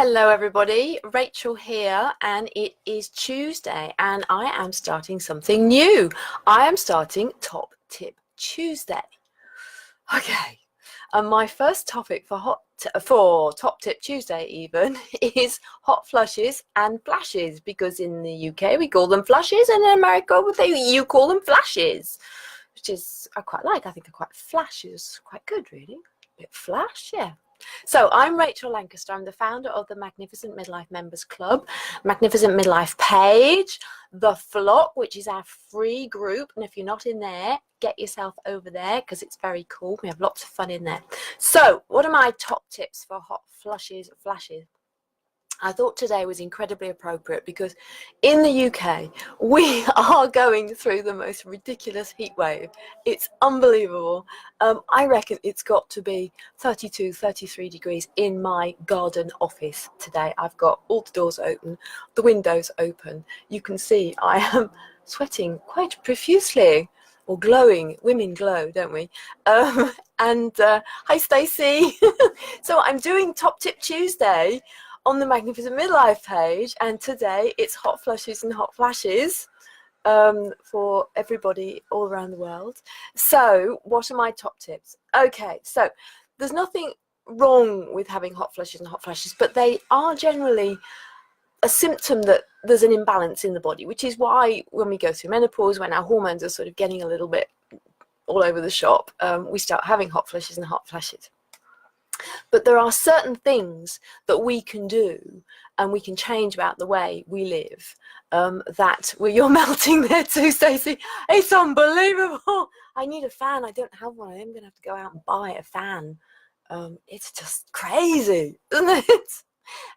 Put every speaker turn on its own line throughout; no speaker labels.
Hello everybody, Rachel here, and it is Tuesday and I am starting something new. I am starting Top Tip Tuesday. Okay, and my first topic for Top Tip Tuesday even is hot flushes and flashes, because in the UK we call them flushes and in America you call them flashes, which is I quite like. I think flash is quite good, really. A bit flash, yeah. So I'm Rachel Lancaster. I'm the founder of the Magnificent Midlife Members Club, Magnificent Midlife page, The Flock, which is our free group. And if you're not in there, get yourself over there because it's very cool. We have lots of fun in there. So what are my top tips for hot flushes, flashes? I thought today was incredibly appropriate because in the UK, we are going through the most ridiculous heat wave. It's unbelievable. I reckon it's got to be 32, 33 degrees in my garden office today. I've got all the doors open, the windows open. You can see I am sweating quite profusely, or glowing. Women glow, don't we? Hi, Stacey. So I'm doing Top Tip Tuesday on the Magnificent Midlife page, and today it's hot flushes and hot flashes for everybody all around the world. So what are my top tips? Okay, so there's nothing wrong with having hot flushes and hot flashes, but they are generally a symptom that there's an imbalance in the body, which is why when we go through menopause, when our hormones are sort of getting a little bit all over the shop, we start having hot flushes and hot flashes. But there are certain things that we can do and we can change about the way we live. You're melting there too, Stacey. It's unbelievable. I need a fan. I don't have one. I'm going to have to go out and buy a fan. It's just crazy, isn't it?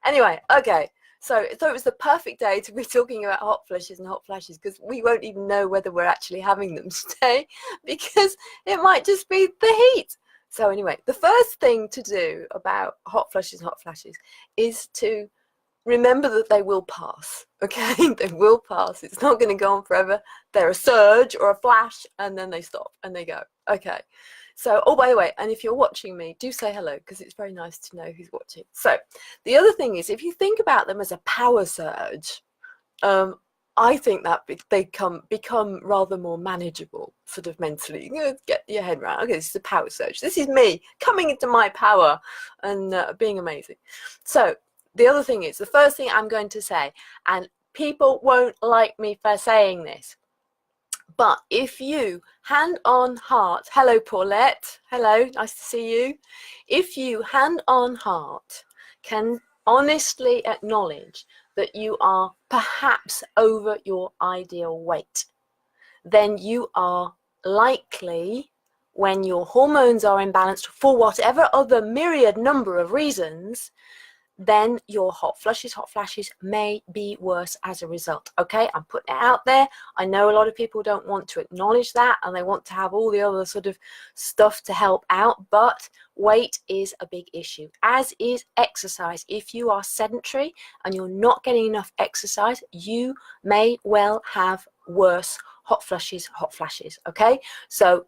Anyway, okay. So I thought it was the perfect day to be talking about hot flushes and hot flashes, because we won't even know whether we're actually having them today, because it might just be the heat. So anyway, the first thing to do about hot flushes and hot flashes is to remember that they will pass, okay? They will pass. It's not going to go on forever. They're a surge or a flash, and then they stop and they go, okay? So, oh, by the way, and if you're watching me, do say hello, because it's very nice to know who's watching. So the other thing is, if you think about them as a power surge, I think that they become rather more manageable, sort of mentally. Get your head around, okay, this is a power surge. This is me coming into my power and being amazing. So the other thing is, the first thing I'm going to say, and people won't like me for saying this, but if you, hand on heart, hello Paulette, hello, nice to see you. If you, hand on heart, can honestly acknowledge that you are perhaps over your ideal weight, then you are likely, when your hormones are imbalanced for whatever other myriad number of reasons, then your hot flushes, hot flashes may be worse as a result. Okay, I'm putting it out there. I know a lot of people don't want to acknowledge that, and they want to have all the other sort of stuff to help out, but weight is a big issue, as is exercise. If you are sedentary and you're not getting enough exercise, you may well have worse hot flushes, hot flashes. Okay, so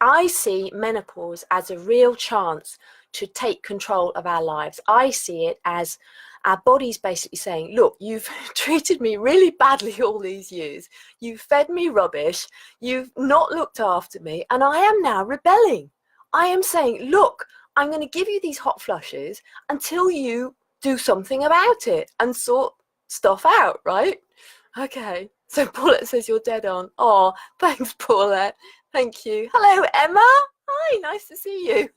I see menopause as a real chance to take control of our lives. I see it as our body's basically saying, look, you've treated me really badly all these years. You've fed me rubbish. You've not looked after me. And I am now rebelling. I am saying, look, I'm going to give you these hot flushes until you do something about it and sort stuff out, right? Okay. So Paulette says you're dead on. Oh, thanks, Paulette. Thank you. Hello, Emma. Hi, nice to see you.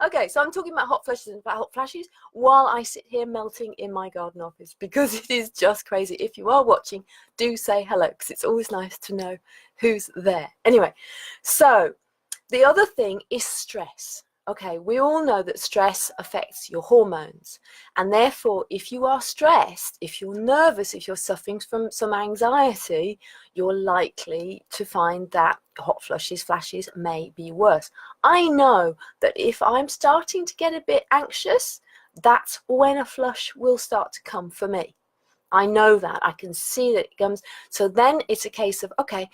Okay, so I'm talking about hot flushes and hot flashes while I sit here melting in my garden office, because it is just crazy. If you are watching, do say hello, because it's always nice to know who's there. Anyway, so the other thing is stress. Okay, we all know that stress affects your hormones, and therefore if you are stressed, if you're nervous, if you're suffering from some anxiety, you're likely to find that hot flushes, flashes may be worse. I know that if I'm starting to get a bit anxious, that's when a flush will start to come for me. I know that. I can see that it comes. So then it's a case of, okay,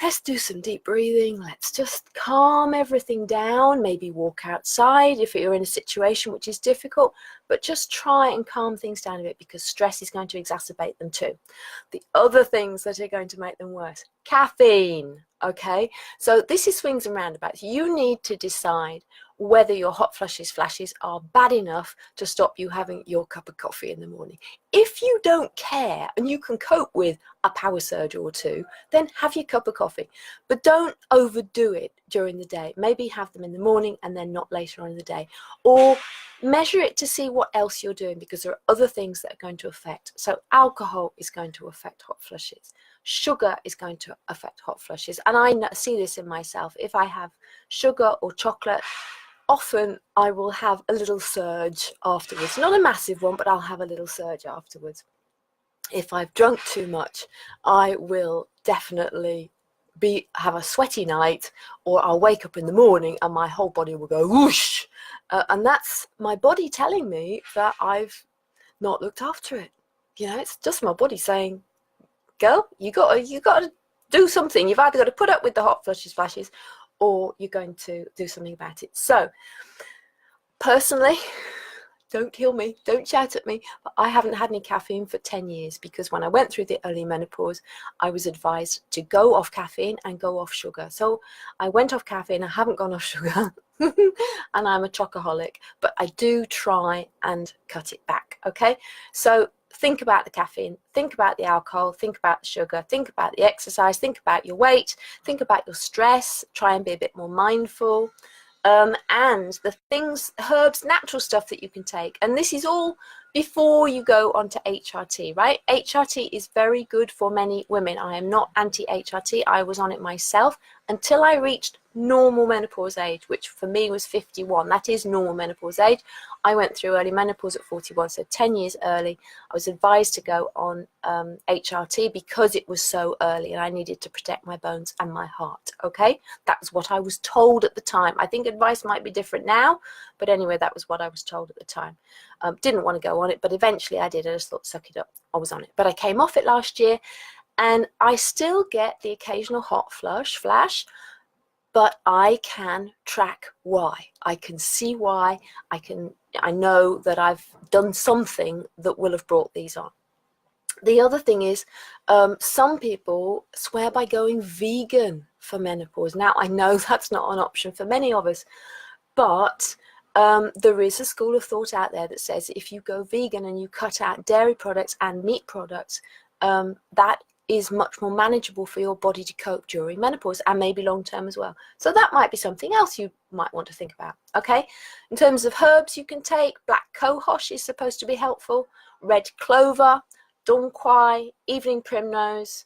let's do some deep breathing. Let's just calm everything down. Maybe walk outside if you're in a situation which is difficult, but just try and calm things down a bit, because stress is going to exacerbate them too. The other things that are going to make them worse: caffeine. Okay, so this is swings and roundabouts. You need to decide whether your hot flashes are bad enough to stop you having your cup of coffee in the morning. If you don't care and you can cope with a power surge or two, then have your cup of coffee, but don't overdo it during the day. Maybe have them in the morning and then not later on in the day, or measure it to see what else you're doing, because there are other things that are going to affect. So alcohol is going to affect hot flushes. Sugar is going to affect hot flushes. And I see this in myself. If I have sugar or chocolate, often I will have a little surge afterwards. Not a massive one, but I'll have a little surge afterwards. If I've drunk too much, I will definitely have a sweaty night, or I'll wake up in the morning and my whole body will go whoosh. And that's my body telling me that I've not looked after it. You know, it's just my body saying, girl, you got to do something. You've either got to put up with the hot flashes, or you're going to do something about it. So personally, don't kill me, don't shout at me, but I haven't had any caffeine for 10 years, because when I went through the early menopause, I was advised to go off caffeine and go off sugar. So I went off caffeine, I haven't gone off sugar, and I'm a chocoholic, but I do try and cut it back, okay? So think about the caffeine, think about the alcohol, think about the sugar, think about the exercise, think about your weight, think about your stress, try and be a bit more mindful. And the things, herbs, natural stuff that you can take. And this is all before you go onto HRT, right? HRT is very good for many women. I am not anti-HRT. I was on it myself until I reached normal menopause age, which for me was 51. That is normal menopause age. I went through early menopause at 41, so 10 years early. I was advised to go on HRT because it was so early and I needed to protect my bones and my heart, okay? That was what I was told at the time. I think advice might be different now, but anyway, that was what I was told at the time. Didn't want to go on it, but eventually I did. I just thought, suck it up. I was on it. But I came off it last year, and I still get the occasional hot flash, but I can track why. I can see why. I know that I've done something that will have brought these on. The other thing is, some people swear by going vegan for menopause. Now, I know that's not an option for many of us, but there is a school of thought out there that says if you go vegan and you cut out dairy products and meat products, that is much more manageable for your body to cope during menopause, and maybe long term as well. So that might be something else you might want to think about, okay? In terms of herbs you can take, black cohosh is supposed to be helpful, red clover, dong quai, evening primrose.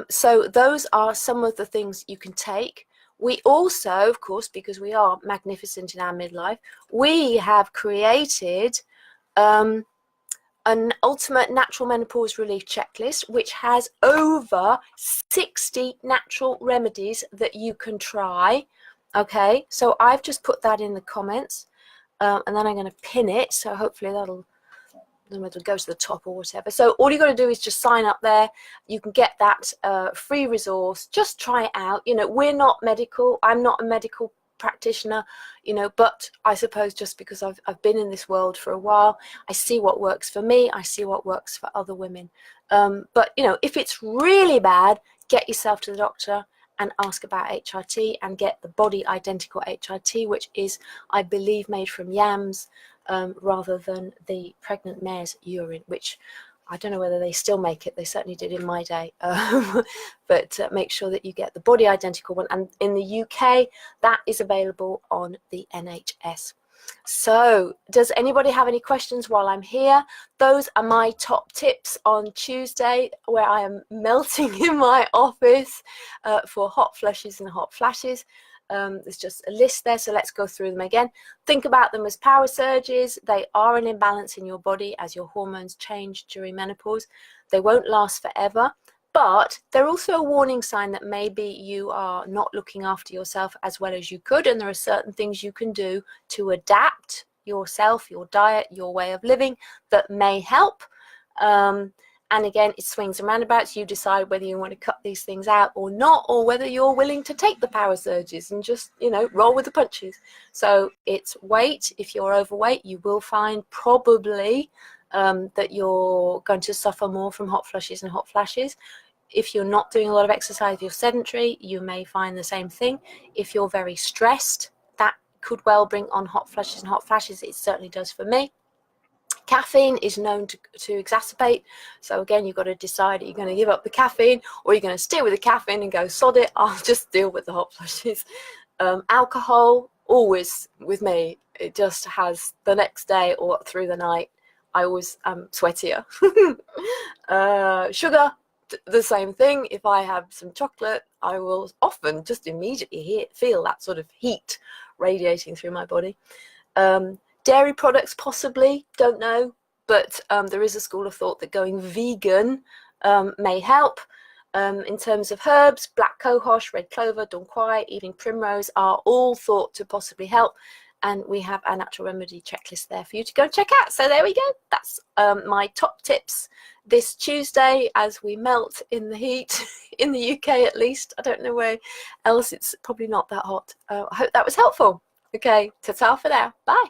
So those are some of the things you can take. We also, of course, because we are magnificent in our midlife, we have created an ultimate natural menopause relief checklist, which has over 60 natural remedies that you can try. Okay, so I've just put that in the comments, and then I'm going to pin it, so hopefully that'll go to the top or whatever. So all you got to do is just sign up there. You can get that free resource. Just try it out. You know, we're not medical. I'm not a medical practitioner, you know, but I suppose just because I've been in this world for a while, I see what works for me. I see what works for other women. But you know, if it's really bad, get yourself to the doctor and ask about HRT, and get the body identical HRT, which is, I believe, made from yams, rather than the pregnant mare's urine, which I don't know whether they still make it. They certainly did in my day. But make sure that you get the body identical one. And in the UK, that is available on the NHS. So does anybody have any questions while I'm here? Those are my top tips on Tuesday, where I am melting in my office for hot flushes and hot flashes. There's just a list there, so let's go through them again. Think about them as power surges. They are an imbalance in your body as your hormones change during menopause. They won't last forever, but they're also a warning sign that maybe you are not looking after yourself as well as you could, and there are certain things you can do to adapt yourself, your diet, your way of living that may help. And again, it swings and roundabouts. You decide whether you want to cut these things out or not, or whether you're willing to take the power surges and just, roll with the punches. So it's weight. If you're overweight, you will find probably that you're going to suffer more from hot flushes and hot flashes. If you're not doing a lot of exercise, if you're sedentary, you may find the same thing. If you're very stressed, that could well bring on hot flushes and hot flashes. It certainly does for me. Caffeine is known to exacerbate. So again, you've got to decide, are you going to give up the caffeine, or are you going to stick with the caffeine and go, sod it, I'll just deal with the hot flushes. Alcohol, always with me, it just has the next day or through the night, I always am sweatier. Sugar, the same thing. If I have some chocolate, I will often just immediately feel that sort of heat radiating through my body. Dairy products, possibly, don't know, but there is a school of thought that going vegan may help. In terms of herbs, black cohosh, red clover, dong quai, evening primrose are all thought to possibly help. And we have our natural remedy checklist there for you to go and check out. So there we go. That's my top tips this Tuesday as we melt in the heat, in the UK at least. I don't know where else, it's probably not that hot. I hope that was helpful. Okay, ta-ta for now. Bye.